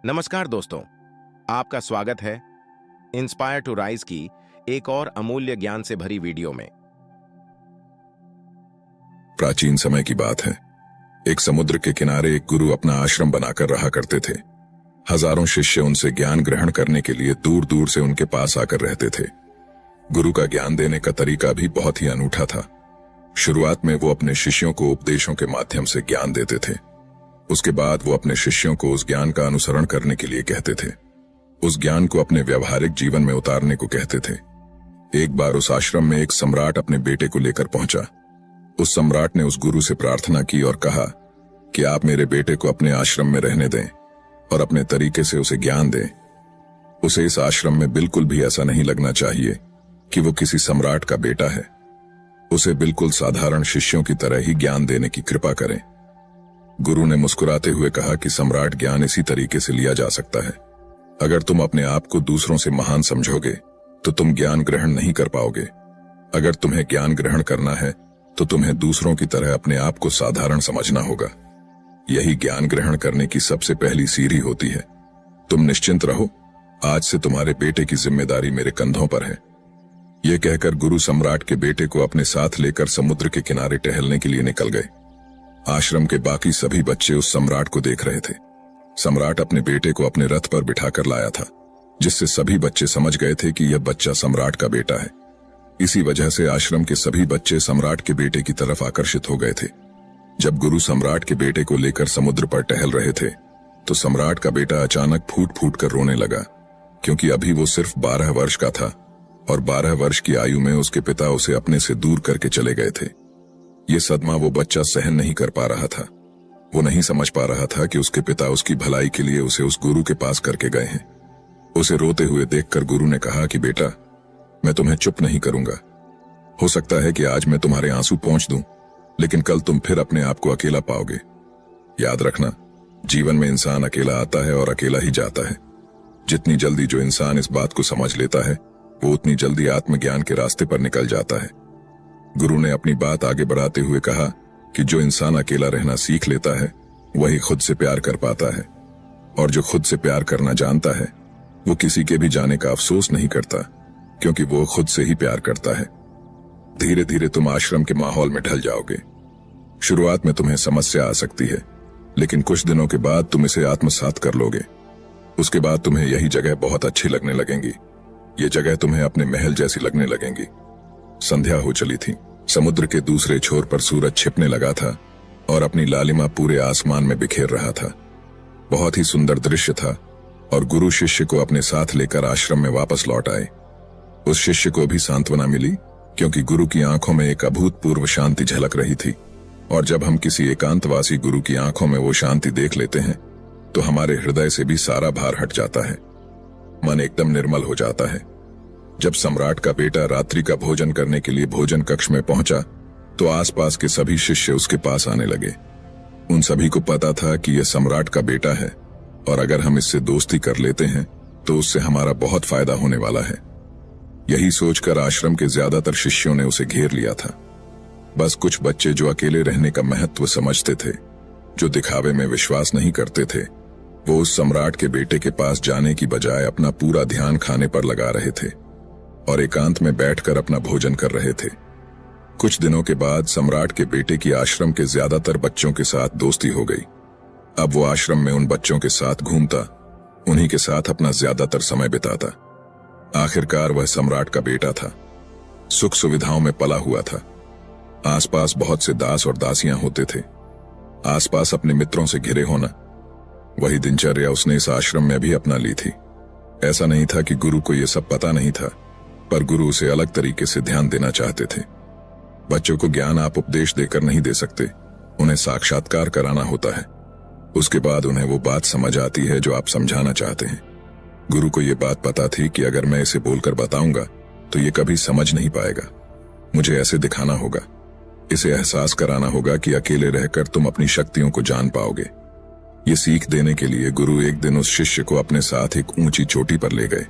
नमस्कार दोस्तों, आपका स्वागत है इंस्पायर टू राइज की एक और अमूल्य ज्ञान से भरी वीडियो में। प्राचीन समय की बात है। एक समुद्र के किनारे एक गुरु अपना आश्रम बनाकर रहा करते थे। हजारों शिष्य उनसे ज्ञान ग्रहण करने के लिए दूर दूर से उनके पास आकर रहते थे। गुरु का ज्ञान देने का तरीका भी बहुत ही अनूठा था। शुरुआत में वो अपने शिष्यों को उपदेशों के माध्यम से ज्ञान देते थे। उसके बाद वो अपने शिष्यों को उस ज्ञान का अनुसरण करने के लिए कहते थे। उस ज्ञान को अपने व्यावहारिक जीवन में उतारने को कहते थे। एक बार उस आश्रम में एक सम्राट अपने बेटे को लेकर पहुंचा। उस सम्राट ने उस गुरु से प्रार्थना की और कहा कि आप मेरे बेटे को अपने आश्रम में रहने दें और अपने तरीके से उसे ज्ञान दें। उसे इस आश्रम में बिल्कुल भी ऐसा नहीं लगना चाहिए कि वो किसी सम्राट का बेटा है। उसे बिल्कुल साधारण शिष्यों की तरह ही ज्ञान देने की कृपा करें। गुरु ने मुस्कुराते हुए कहा कि सम्राट ज्ञान इसी तरीके से लिया जा सकता है। अगर तुम अपने आप को दूसरों से महान समझोगे तो तुम ज्ञान ग्रहण नहीं कर पाओगे। अगर तुम्हें ज्ञान ग्रहण करना है तो तुम्हें दूसरों की तरह अपने आप को साधारण समझना होगा। यही ज्ञान ग्रहण करने की सबसे पहली सीढ़ी होती है। तुम निश्चिंत रहो, आज से तुम्हारे बेटे की जिम्मेदारी मेरे कंधों पर है। यह कहकर गुरु सम्राट के बेटे को अपने साथ लेकर समुद्र के किनारे टहलने के लिए निकल गए। आश्रम के बाकी सभी बच्चे उस सम्राट को देख रहे थे। सम्राट अपने बेटे को अपने रथ पर बिठाकर लाया था, जिससे सभी बच्चे समझ गए थे कि यह बच्चा सम्राट का बेटा है। इसी वजह से आश्रम के सभी बच्चे सम्राट के बेटे की तरफ आकर्षित हो गए थे। जब गुरु सम्राट के बेटे को लेकर समुद्र पर टहल रहे थे तो सम्राट का बेटा अचानक फूट फूट कर रोने लगा, क्योंकि अभी वो सिर्फ 12 वर्ष का था और 12 वर्ष की आयु में उसके पिता उसे अपने से दूर करके चले गए थे। ये सदमा वो बच्चा सहन नहीं कर पा रहा था। वो नहीं समझ पा रहा था कि उसके पिता उसकी भलाई के लिए उसे उस गुरु के पास करके गए हैं। उसे रोते हुए देखकर गुरु ने कहा कि बेटा, मैं तुम्हें चुप नहीं करूंगा। हो सकता है कि आज मैं तुम्हारे आंसू पोंछ दूं, लेकिन कल तुम फिर अपने आप को अकेला पाओगे। याद रखना, जीवन में इंसान अकेला आता है और अकेला ही जाता है। जितनी जल्दी जो इंसान इस बात को समझ लेता है, वो उतनी जल्दी आत्मज्ञान के रास्ते पर निकल जाता है। गुरु ने अपनी बात आगे बढ़ाते हुए कहा कि जो इंसान अकेला रहना सीख लेता है वही खुद से प्यार कर पाता है, और जो खुद से प्यार करना जानता है वो किसी के भी जाने का अफसोस नहीं करता, क्योंकि वो खुद से ही प्यार करता है। धीरे धीरे तुम आश्रम के माहौल में ढल जाओगे। शुरुआत में तुम्हें समस्या आ सकती है, लेकिन कुछ दिनों के बाद तुम इसे आत्मसात कर लोगे। उसके बाद तुम्हें यही जगह बहुत अच्छी लगने लगेंगी। ये जगह तुम्हें अपने महल जैसी लगने लगेंगी। संध्या हो चली थी। समुद्र के दूसरे छोर पर सूरज छिपने लगा था और अपनी लालिमा पूरे आसमान में बिखेर रहा था। बहुत ही सुंदर दृश्य था और गुरु शिष्य को अपने साथ लेकर आश्रम में वापस लौट आए। उस शिष्य को भी सांत्वना मिली, क्योंकि गुरु की आंखों में एक अभूतपूर्व शांति झलक रही थी। और जब हम किसी एकांतवासी गुरु की आंखों में वो शांति देख लेते हैं तो हमारे हृदय से भी सारा भार हट जाता है। मन एकदम निर्मल हो जाता है। जब सम्राट का बेटा रात्रि का भोजन करने के लिए भोजन कक्ष में पहुंचा तो आसपास के सभी शिष्य उसके पास आने लगे। उन सभी को पता था कि यह सम्राट का बेटा है और अगर हम इससे दोस्ती कर लेते हैं तो उससे हमारा बहुत फायदा होने वाला है। यही सोचकर आश्रम के ज्यादातर शिष्यों ने उसे घेर लिया था। बस कुछ बच्चे जो अकेले रहने का महत्व समझते थे, जो दिखावे में विश्वास नहीं करते थे, वो उस सम्राट के बेटे के पास जाने की बजाय अपना पूरा ध्यान खाने पर लगा रहे थे और एकांत में बैठकर अपना भोजन कर रहे थे। कुछ दिनों के बाद सम्राट के बेटे की आश्रम के ज्यादातर बच्चों के साथ दोस्ती हो गई। अब वो आश्रम में उन बच्चों के साथ घूमता, उन्हीं के साथ अपना ज्यादातर समय बिताता। आखिरकार वह सम्राट का बेटा था, सुख सुविधाओं में पला हुआ था। आसपास बहुत से दास और दासियां होते थे। आसपास अपने मित्रों से घिरे होना, वही दिनचर्या उसने इस आश्रम में भी अपना ली थी। ऐसा नहीं था कि गुरु को यह सब पता नहीं था, पर गुरु उसे अलग तरीके से ध्यान देना चाहते थे। बच्चों को ज्ञान आप उपदेश देकर नहीं दे सकते, उन्हें साक्षात्कार कराना होता है। उसके बाद उन्हें वो बात समझ आती है जो आप समझाना चाहते हैं। गुरु को ये बात पता थी कि अगर मैं इसे बोलकर बताऊंगा तो ये कभी समझ नहीं पाएगा। मुझे ऐसे दिखाना होगा, इसे एहसास कराना होगा कि अकेले रहकर तुम अपनी शक्तियों को जान पाओगे। ये सीख देने के लिए गुरु एक दिन उस शिष्य को अपने साथ एक ऊंची चोटी पर ले गए।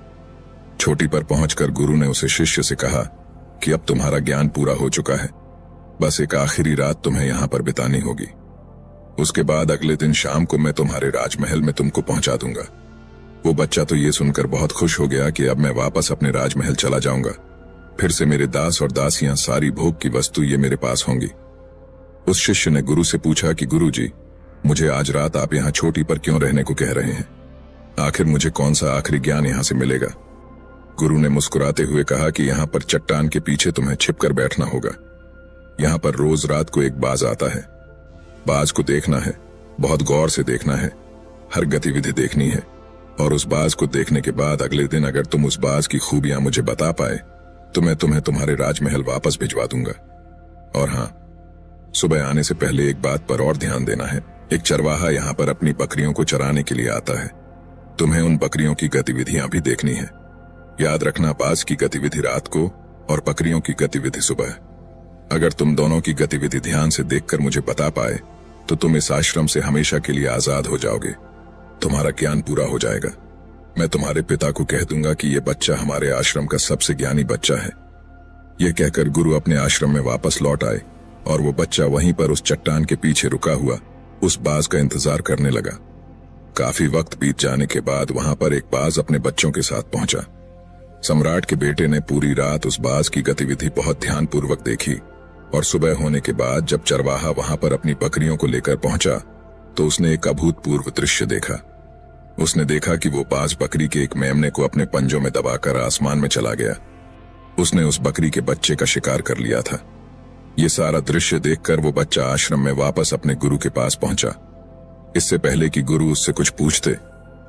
चोटी पर पहुंचकर गुरु ने उसे शिष्य से कहा कि अब तुम्हारा ज्ञान पूरा हो चुका है, बस एक आखिरी रात तुम्हें यहां पर बितानी होगी। उसके बाद अगले दिन शाम को मैं तुम्हारे राजमहल में तुमको पहुंचा दूंगा। वो बच्चा तो ये सुनकर बहुत खुश हो गया कि अब मैं वापस अपने राजमहल चला जाऊंगा। फिर से मेरे दास और दासियां, सारी भोग की वस्तु ये मेरे पास होंगी। उस शिष्य ने गुरु से पूछा कि गुरुजी, मुझे आज रात आप यहाँ चोटी पर क्यों रहने को कह रहे हैं? आखिर मुझे कौन सा आखिरी ज्ञान यहाँ से मिलेगा? गुरु ने मुस्कुराते हुए कहा कि यहाँ पर चट्टान के पीछे तुम्हें छिपकर बैठना होगा। यहाँ पर रोज रात को एक बाज आता है। बाज को देखना है, बहुत गौर से देखना है, हर गतिविधि देखनी है, और उस बाज को देखने के बाद अगले दिन अगर तुम उस बाज की खूबियां मुझे बता पाए तो मैं तुम्हें तुम्हारे राजमहल वापस भिजवा दूंगा। और हाँ, सुबह आने से पहले एक बात पर और ध्यान देना है। एक चरवाहा यहाँ पर अपनी बकरियों को चराने के लिए आता है। तुम्हें उन बकरियों की गतिविधियां भी देखनी है। याद रखना, बाज की गतिविधि रात को और बकरियों की गतिविधि सुबह। अगर तुम दोनों की गतिविधि ध्यान से देखकर मुझे बता पाए तो तुम इस आश्रम से हमेशा के लिए आजाद हो जाओगे। तुम्हारा ज्ञान पूरा हो जाएगा। मैं तुम्हारे पिता को कह दूंगा कि यह बच्चा हमारे आश्रम का सबसे ज्ञानी बच्चा है। यह कहकर गुरु अपने आश्रम में वापस लौट आए और वो बच्चा वहीं पर उस चट्टान के पीछे रुका हुआ उस बाज का इंतजार करने लगा। काफी वक्त बीत जाने के बाद वहां पर एक बाज अपने बच्चों के साथ पहुंचा। सम्राट के बेटे ने पूरी रात उस बाज की गतिविधि बहुत ध्यानपूर्वक देखी और सुबह होने के बाद जब चरवाहा वहां पर अपनी बकरियों को लेकर पहुंचा तो उसने एक अभूतपूर्व दृश्य देखा। उसने देखा कि वो बाज बकरी के एक मेमने को अपने पंजों में दबाकर आसमान में चला गया। उसने उस बकरी के बच्चे का शिकार कर लिया था। ये सारा दृश्य देखकर वो बच्चा आश्रम में वापस अपने गुरु के पास पहुंचा। इससे पहले कि गुरु उससे कुछ पूछते,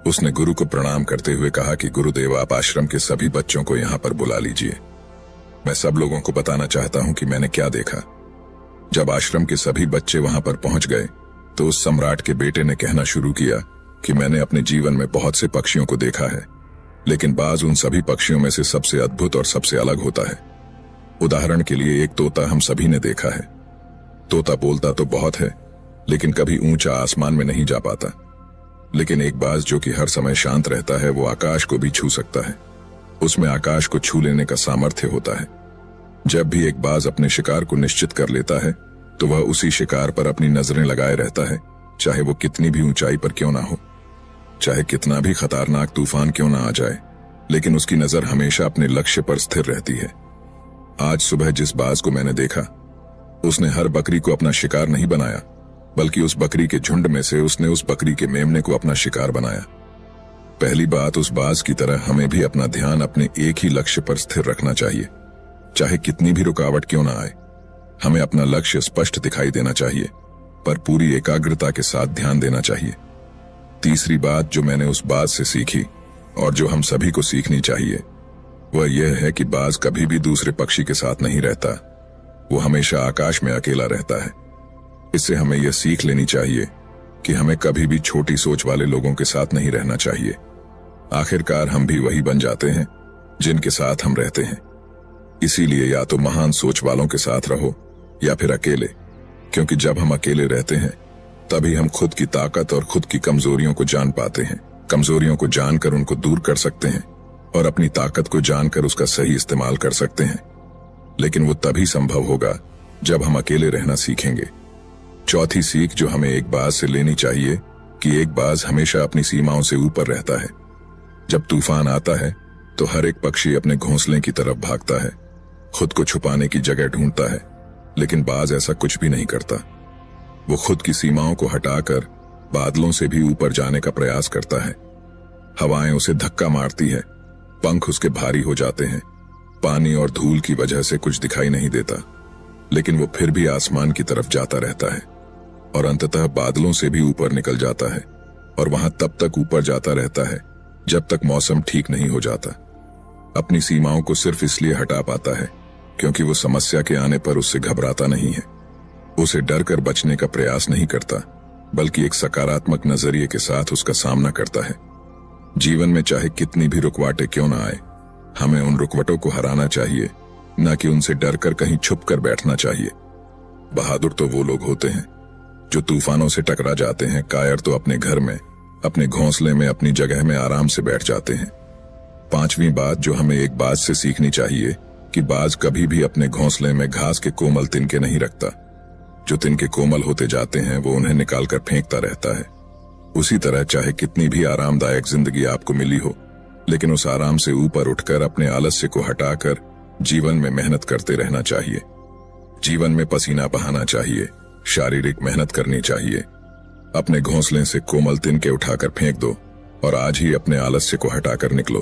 उसने गुरु को प्रणाम करते हुए कहा कि गुरुदेव, आप आश्रम के सभी बच्चों को यहाँ पर बुला लीजिए। मैं सब लोगों को बताना चाहता हूं कि मैंने क्या देखा। जब आश्रम के सभी बच्चे वहां पर पहुंच गए तो उस सम्राट के बेटे ने कहना शुरू किया कि मैंने अपने जीवन में बहुत से पक्षियों को देखा है, लेकिन बाज उन सभी पक्षियों में से सबसे अद्भुत और सबसे अलग होता है। उदाहरण के लिए एक तोता हम सभी ने देखा है। तोता बोलता तो बहुत है, लेकिन कभी ऊंचा आसमान में नहीं जा पाता। लेकिन एक बाज जो कि हर समय शांत रहता है, वो आकाश को भी छू सकता है। उसमें आकाश को छू लेने का सामर्थ्य होता है। जब भी एक बाज अपने शिकार को निश्चित कर लेता है तो वह उसी शिकार पर अपनी नजरें लगाए रहता है, चाहे वो कितनी भी ऊंचाई पर क्यों ना हो, चाहे कितना भी खतरनाक तूफान क्यों ना आ जाए, लेकिन उसकी नजर हमेशा अपने लक्ष्य पर स्थिर रहती है। आज सुबह जिस बाज को मैंने देखा, उसने हर बकरी को अपना शिकार नहीं बनाया, बल्कि उस बकरी के झुंड में से उसने उस बकरी के मेमने को अपना शिकार बनाया। पहली बात, उस बाज की तरह हमें भी अपना ध्यान अपने एक ही लक्ष्य पर स्थिर रखना चाहिए। चाहे कितनी भी रुकावट क्यों ना आए, हमें अपना लक्ष्य स्पष्ट दिखाई देना चाहिए, पर पूरी एकाग्रता के साथ ध्यान देना चाहिए। तीसरी बात जो मैंने उस बाज से सीखी और जो हम सभी को सीखनी चाहिए, वह यह है कि बाज कभी भी दूसरे पक्षी के साथ नहीं रहता। वो हमेशा आकाश में अकेला रहता है। इससे हमें यह सीख लेनी चाहिए कि हमें कभी भी छोटी सोच वाले लोगों के साथ नहीं रहना चाहिए। आखिरकार हम भी वही बन जाते हैं जिनके साथ हम रहते हैं। इसीलिए या तो महान सोच वालों के साथ रहो या फिर अकेले, क्योंकि जब हम अकेले रहते हैं तभी हम खुद की ताकत और खुद की कमजोरियों को जान पाते हैं। कमजोरियों को जानकर उनको दूर कर सकते हैं और अपनी ताकत को जानकर उसका सही इस्तेमाल कर सकते हैं। लेकिन वो तभी संभव होगा जब हम अकेले रहना सीखेंगे। चौथी सीख जो हमें एक बाज से लेनी चाहिए कि एक बाज हमेशा अपनी सीमाओं से ऊपर रहता है। जब तूफान आता है तो हर एक पक्षी अपने घोंसले की तरफ भागता है, खुद को छुपाने की जगह ढूंढता है, लेकिन बाज ऐसा कुछ भी नहीं करता। वो खुद की सीमाओं को हटाकर बादलों से भी ऊपर जाने का प्रयास करता है। हवाएं उसे धक्का मारती है, पंख उसके भारी हो जाते हैं, पानी और धूल की वजह से कुछ दिखाई नहीं देता, लेकिन वो फिर भी आसमान की तरफ जाता रहता है और अंततः बादलों से भी ऊपर निकल जाता है और वहां तब तक ऊपर जाता रहता है जब तक मौसम ठीक नहीं हो जाता। अपनी सीमाओं को सिर्फ इसलिए हटा पाता है क्योंकि वो समस्या के आने पर उससे घबराता नहीं है। उसे डर कर बचने का प्रयास नहीं करता, बल्कि एक सकारात्मक नजरिए के साथ उसका सामना करता है। जीवन में चाहे कितनी भी रुकवाटें क्यों ना आए, हमें उन रुकवटों को हराना चाहिए, न कि उनसे डर कर कहीं छुप कर बैठना चाहिए। बहादुर तो वो लोग होते हैं जो तूफानों से टकरा जाते हैं, कायर तो अपने घर में, अपने घोंसले में, अपनी जगह में आराम से बैठ जाते हैं। पांचवी बात जो हमें एक बाज से सीखनी चाहिए कि बाज कभी भी अपने घोंसले में घास के कोमल तिनके नहीं रखता। जो तिनके कोमल होते जाते हैं वो उन्हें निकालकर फेंकता रहता है। उसी तरह चाहे कितनी भी आरामदायक जिंदगी आपको मिली हो, लेकिन उस आराम से ऊपर उठकर अपने आलस्य को हटाकर जीवन में मेहनत करते रहना चाहिए। जीवन में पसीना बहाना चाहिए, शारीरिक मेहनत करनी चाहिए। अपने घोंसले से कोमल तिनके उठाकर फेंक दो और आज ही अपने आलस्य को हटाकर निकलो।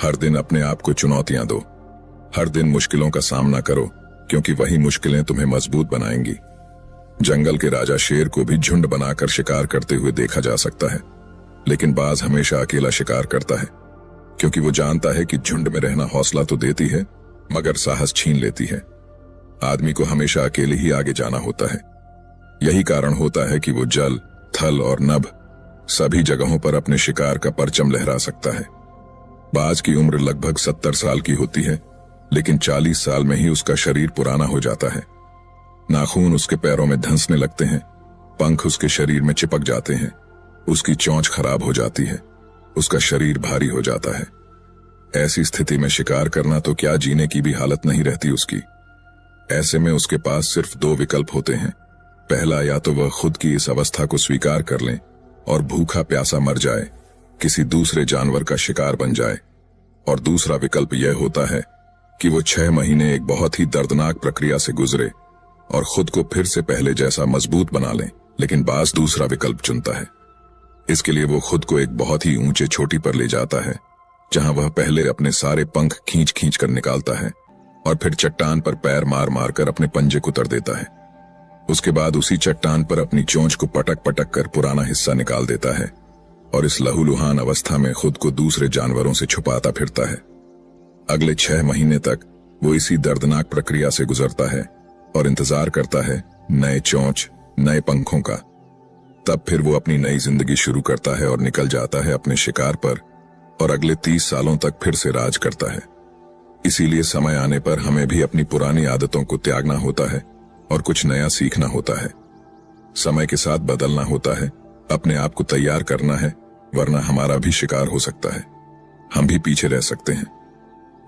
हर दिन अपने आप को चुनौतियां दो, हर दिन मुश्किलों का सामना करो, क्योंकि वही मुश्किलें तुम्हें मजबूत बनाएंगी। जंगल के राजा शेर को भी झुंड बनाकर शिकार करते हुए देखा जा सकता है, लेकिन बाज हमेशा अकेला शिकार करता है, क्योंकि वो जानता है कि झुंड में रहना हौसला तो देती है मगर साहस छीन लेती है। आदमी को हमेशा अकेले ही आगे जाना होता है। यही कारण होता है कि वो जल, थल और नभ सभी जगहों पर अपने शिकार का परचम लहरा सकता है। बाज की उम्र लगभग 70 साल की होती है, लेकिन 40 साल में ही उसका शरीर पुराना हो जाता है। नाखून उसके पैरों में धंसने लगते हैं, पंख उसके शरीर में चिपक जाते हैं, उसकी चोंच खराब हो जाती है, उसका शरीर भारी हो जाता है। ऐसी स्थिति में शिकार करना तो क्या, जीने की भी हालत नहीं रहती उसकी। ऐसे में उसके पास सिर्फ 2 विकल्प होते हैं। पहला, या तो वह खुद की इस अवस्था को स्वीकार कर लें और भूखा प्यासा मर जाए, किसी दूसरे जानवर का शिकार बन जाए, और दूसरा विकल्प यह होता है कि वो 6 महीने एक बहुत ही दर्दनाक प्रक्रिया से गुजरे और खुद को फिर से पहले जैसा मजबूत बना लें। लेकिन बाज दूसरा विकल्प चुनता है। इसके लिए वो खुद को एक बहुत ही ऊंचे चोटी पर ले जाता है, जहां वह पहले अपने सारे पंख खींच खींच कर निकालता है और फिर चट्टान पर पैर मार मार कर अपने पंजे कुतर देता है। उसके बाद उसी चट्टान पर अपनी चोंच को पटक पटक कर पुराना हिस्सा निकाल देता है और इस लहूलुहान अवस्था में खुद को दूसरे जानवरों से छुपाता फिरता है। अगले 6 महीने तक वो इसी दर्दनाक प्रक्रिया से गुजरता है और इंतजार करता है नए चोंच, नए पंखों का। तब फिर वो अपनी नई जिंदगी शुरू करता है और निकल जाता है अपने शिकार पर और अगले 30 सालों तक फिर से राज करता है। इसीलिए समय आने पर हमें भी अपनी पुरानी आदतों को त्यागना होता है और कुछ नया सीखना होता है। समय के साथ बदलना होता है, अपने आप को तैयार करना है, वरना हमारा भी शिकार हो सकता है, हम भी पीछे रह सकते हैं।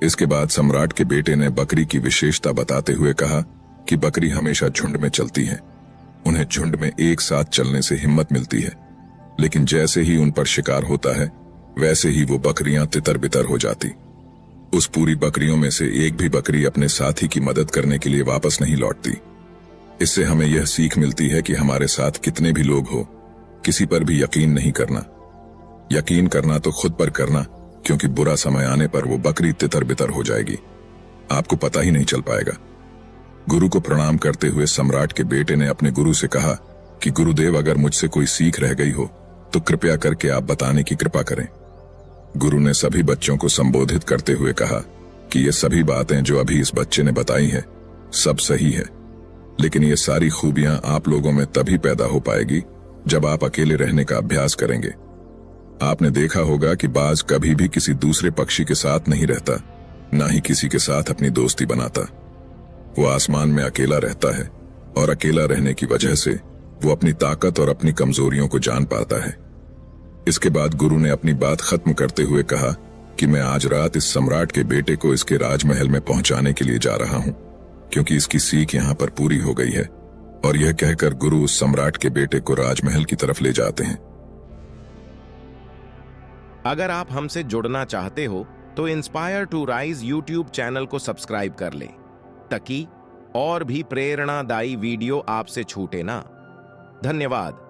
इसके बाद सम्राट के बेटे ने बकरी की विशेषता बताते हुए कहा कि बकरी हमेशा झुंड में चलती है। उन्हें झुंड में एक साथ चलने से हिम्मत मिलती है, लेकिन जैसे ही उन पर शिकार होता है वैसे ही वो बकरियां तितर बितर हो जाती। उस पूरी बकरियों में से एक भी बकरी अपने साथी की मदद करने के लिए वापस नहीं लौटती। इससे हमें यह सीख मिलती है कि हमारे साथ कितने भी लोग हो, किसी पर भी यकीन नहीं करना। यकीन करना तो खुद पर करना, क्योंकि बुरा समय आने पर वो बकरी तितर बितर हो जाएगी, आपको पता ही नहीं चल पाएगा। गुरु को प्रणाम करते हुए सम्राट के बेटे ने अपने गुरु से कहा कि गुरुदेव, अगर मुझसे कोई सीख रह गई हो तो कृपया करके आप बताने की कृपा करें। गुरु ने सभी बच्चों को संबोधित करते हुए कहा कि ये सभी बातें जो अभी इस बच्चे ने बताई हैं सब सही है, लेकिन ये सारी खूबियां आप लोगों में तभी पैदा हो पाएगी जब आप अकेले रहने का अभ्यास करेंगे। आपने देखा होगा कि बाज कभी भी किसी दूसरे पक्षी के साथ नहीं रहता, ना ही किसी के साथ अपनी दोस्ती बनाता। वो आसमान में अकेला रहता है और अकेला रहने की वजह से वो अपनी ताकत और अपनी कमजोरियों को जान पाता है। इसके बाद गुरु ने अपनी बात खत्म करते हुए कहा कि मैं आज रात इस सम्राट के बेटे को इसके राजमहल में पहुंचाने के लिए जा रहा हूं, क्योंकि इसकी सीख यहां पर पूरी हो गई है। और यह कहकर गुरु उस सम्राट के बेटे को राजमहल की तरफ ले जाते हैं। अगर आप हमसे जुड़ना चाहते हो तो Inspire to Rise YouTube channel को सब्सक्राइब कर लें, ताकि और भी प्रेरणादायी वीडियो आपसे छूटे ना। धन्यवाद।